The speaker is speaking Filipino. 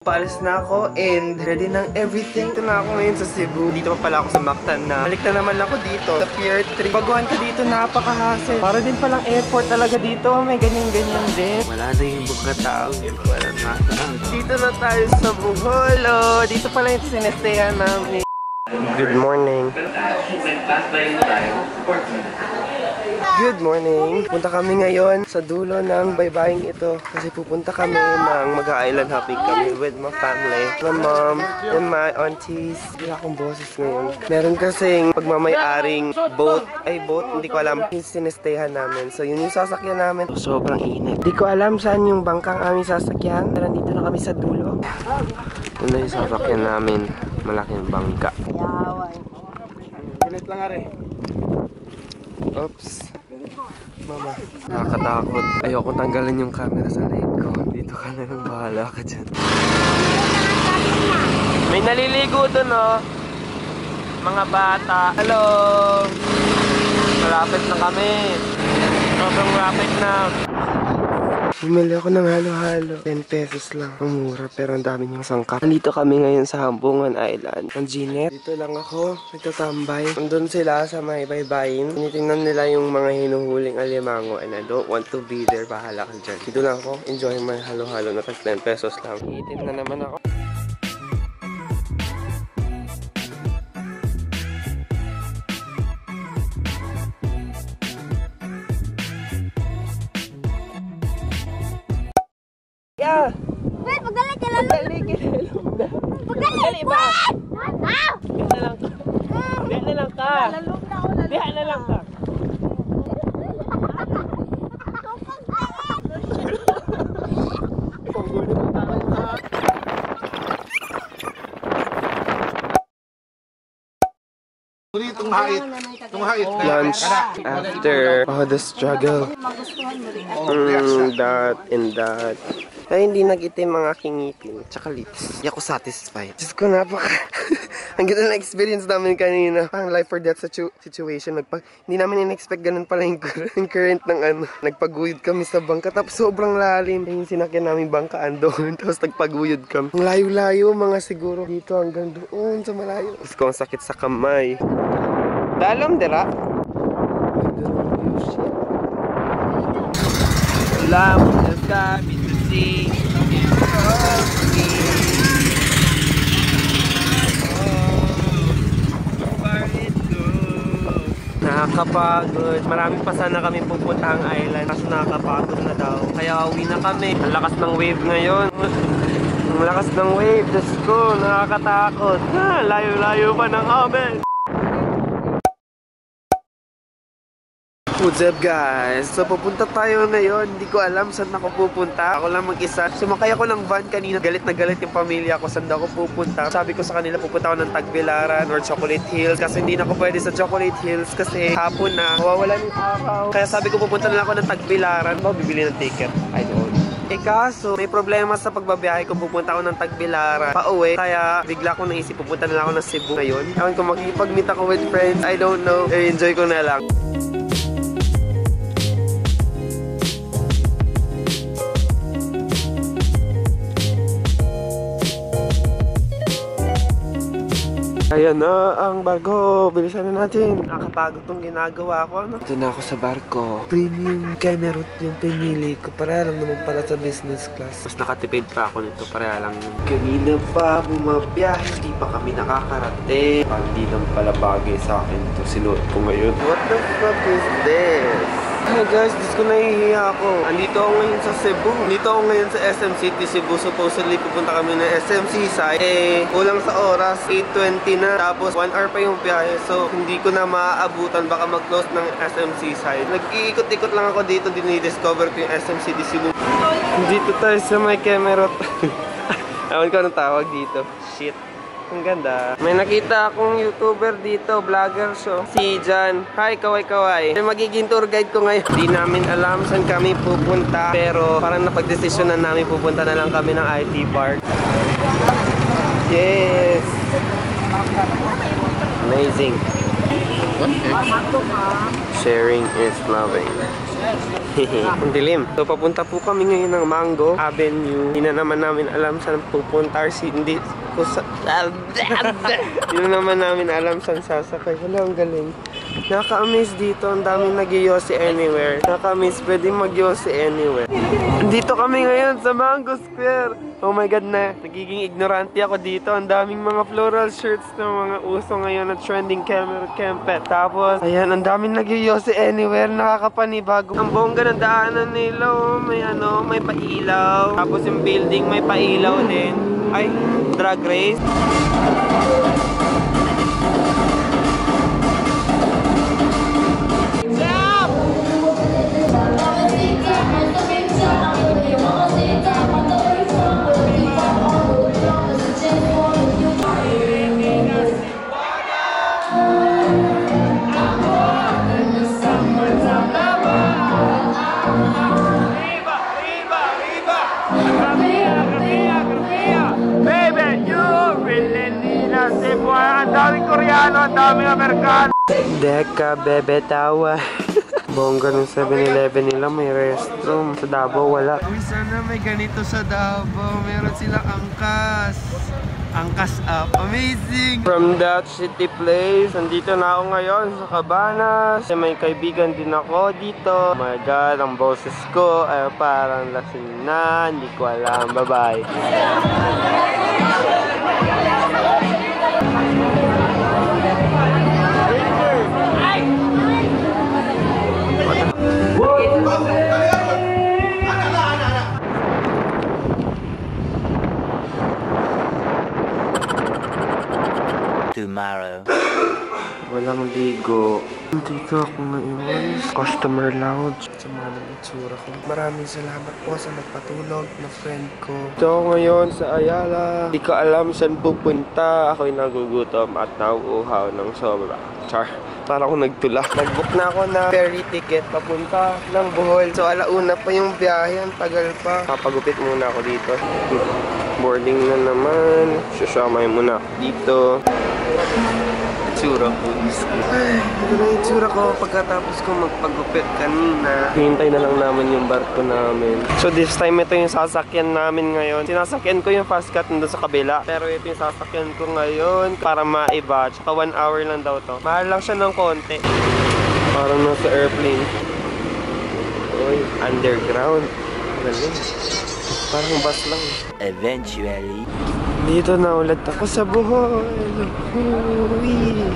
Paalis na ako and ready ng everything. Ito na ako ngayon sa Cebu. Dito pa pala ako sa Mactan na. Balik na naman ako dito sa Pier 3. Baguhan ko dito, napaka-hassle. Para din palang airport talaga dito. May ganyan-ganyan din. Wala na yung mga tao. Wala na. Dito na tayo sa Boholo. Dito pala yung sinestehan namin. Good morning. Good morning. Punta kami ngayon sa dulo ng baybaying ito kasi pupunta kami ng mag-island hopping kami with my family, my mom, and my aunties. Wala akong boses ngayon. Meron kasing pagmamay-aring boat, hindi ko alam yung sinestehan namin. So yun yung sasakyan namin. Sobrang init. Hindi ko alam saan yung bangkang aming sasakyan. Pero nandito na kami sa dulo. Yun na yung sasakyan namin. Malaking bangka. Galit lang are. Oops. Mama. Nakakatakot. Ayoko tanggalin yung camera sa leg ko. Dito ka na lang, bahala ka dyan. May naliligo dun, oh. Mga bata. Hello! Malapit na kami. Sobrang rapid na. Bumili ako ng halo-halo. 10 pesos lang. Ang mura pero ang dami niyang sangkap. Nandito kami ngayon sa Hambungan Island. Ang Ginet. Dito lang ako. Nagtatambay. Nandun sila sa may baybayin. Tinitingnan nila yung mga hinuhuling alimango. And I don't want to be there. Bahala ka dyan. Dito lang ako. Enjoy my halo-halo na tag 10 pesos lang. Iitim na naman ako. Yeah. Wait, magaling ka lang. Magaling ka lang. Magaling ba? Diyan na lang ka. Diyan na lang ka. Diyan na lang ka. Lunch after all the struggle. That and that. Ay, hindi nag-itim ang aking ngipin. Tsaka lips. Hindi ako satisfied. Diyos ko, napaka... Ang ganda na experience namin kanina. Parang life or death situation. Hindi namin in-expect ganun pala yung current ng ano. Nagpaguyod kami sa bangka. Tapos sobrang lalim. Yung sinakyan namin bangka andon. Tapos nagpaguyod kami. Ang layo-layo mga siguro dito hanggang doon sa malayo. Tapos ko ang sakit sa kamay. Dalam, dira? Dalam, just kami to see. Nakakapagod. Marami pa sana kami pupuntahang island. Kaso nakakapagod na daw. Kaya uwi na kami. Ang lakas ng wave ngayon. Ang lakas ng wave. Diyos ko, nakakatakot. Layo-layo pa ng amin. What's up guys? So pupunta tayo ngayon. Hindi ko alam saan ako pupunta. Ako lang mag-isa. Sumakay ako ng van kanina. Galit na galit yung pamilya ko saan ako pupunta. Sabi ko sa kanila pupunta ako ng Tagbilaran or Chocolate Hills. Kasi hindi na ako pwede sa Chocolate Hills kasi hapon na. Mawawala yung araw. Kaya sabi ko pupunta na lang ako ng Tagbilaran. Bibili ng ticket. I don't. Kaso may problema sa pagbabiyahe kung pupunta ako ng Tagbilaran pauwi. Kaya bigla ko naisip pupunta na lang ako ng Cebu ngayon. Ewan kung makikipag-meet ako with friends. I don't know. Enjoy ko na lang. Ayan na ang barko. Bilisan na natin. Nakakapagod tong ginagawa ko. Ano? Ito na ako sa barko. Premium camera yung pinili ko. Para lang naman pala sa business class. Mas nakatipid pa ako nito. Para lang kanina pa bumabiyahe. Hindi pa kami nakakarating. Hindi lang pala bagay sa akin ito. Sinuot ko ngayon. What the fuck is this? Hey guys, dis ko nahihiya ako. Andito ako ngayon sa Cebu. Andito ako ngayon sa SM City, Cebu. Supposedly pupunta kami ng SM Seaside. Kulang sa oras, 8:20 na. Tapos 1 hour pa yung biyahe. So, hindi ko na maaabutan. Baka mag-close ng SM Seaside. Nag-iikot-ikot lang ako dito. Dinidiscover ko yung SM City Cebu. Dito tayo sa may Kemerot. Ewan ko anong tawag dito. Shit. Ang ganda. May nakita akong YouTuber dito, vlogger show. Si Jan. Hi, kaway-kaway. Magiging tour guide ko ngayon. Di namin alam saan kami pupunta. Pero parang napag-desisyonan namin pupunta na lang kami ng IT Park. Yes! Amazing. Sharing is loving. Ang dilim. So, papunta po kami ngayon ng Mango Avenue. Hindi na naman namin alam saan pupunta. Hindi na naman namin alam saan sasakay. Wala, ang galing. Nakaka-amaze dito. Ang daming nag-yosi anywhere. Nakaka-amaze. Pwede mag-yosi anywhere. Dito kami ngayon sa Mango Square. Oh my God na. Nagiging ignorante ako dito. Ang daming mga floral shirts na mga uso ngayon na trending Kempet. Tapos, ayan, ang daming nag-yosi anywhere. Nakakapanibago. Ang bongga ng daanan nila. Oh, may pailaw. Tapos yung building may pailaw din. Ay, drag race. Ang daming Koreano, ang daming Amerikano. Deka, bebe, tawa. Bongga ng 7-Eleven nila, may restroom. Sa Davao, wala. Uy, sana may ganito sa Davao. Meron silang angkas. Angkas up. Amazing! From that city place, nandito na ako ngayon sa Cabanas. May kaibigan din ako dito. Oh my God, ang boses ko ay parang lasing na. Hindi ko alam. Bye-bye. Tomorrow. Walang ligo. Dito ako ngayon. Customer lounge. Sama ng itsura ko. Maraming salamat po sa nagpatulog na friend ko. Dito ako ngayon sa Ayala. Di ko alam saan pupunta. Ako'y nagugutom at nauuhaw ng sobra. Char. Para ako nagtula. Nag-book na ako na ferry ticket papunta ng Bohol. So alauna pa yung biyahe. Ang tagal pa. Papagupit muna ako dito. Boarding na naman. Sashamay muna ako dito. Itsura ko. Ay, ito na itsura ko pagkatapos ko magpagupit kanina. Hintay na lang namin yung barko namin. So this time ito yung sasakyan namin ngayon. Sinasakyan ko yung fast cut nandun sa kabila. Pero ito yung sasakyan ko ngayon para maiba. Tsaka 1 hour lang daw to. Mahal lang siya ng konti. Parang nasa airplane. Uy, underground. Galing. Parang bus lang. Eventually. Dito na ulit ako sa Bohol. Uy.